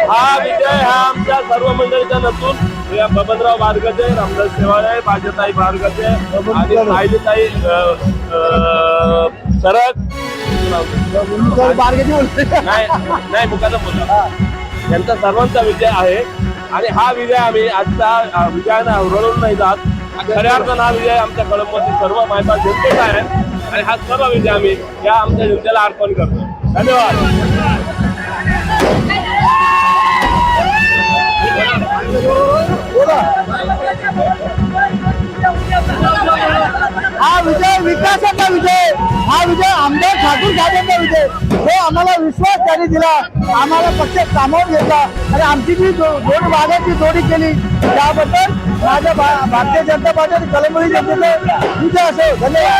हा विजय हा आमच्या सर्व मंडळीचा नसून बबनराव बारगजे, रामदास शेवाळे, बाजेताई बारगजे आणि सायलीताई सरक नाही मुखाचा बोलला यांचा सर्वांचा विजय आहे. आणि हा विजय आम्ही आजचा विजयाने उरळून नाही जात. खऱ्या अर्थानं हा विजय आमच्या कळंबमधील सर्व मायबा जनतेचा आहे आणि हा सर्व विजय आम्ही या आमच्या जनतेला अर्पण करतो. धन्यवाद. हा विजय विकासाचा विजय, हा विजय आमदार ठाकूर साहेबांचा विजय. जो आम्हाला विश्वास त्यांनी दिला, आम्हाला पक्ष सामावून घेतला आणि आमची जी दोन भागाची जोडी केली त्याबद्दल माझ्या भारतीय जनता पार्टी आणि कळंबी जनतेचा विजय असो. धन्यवाद.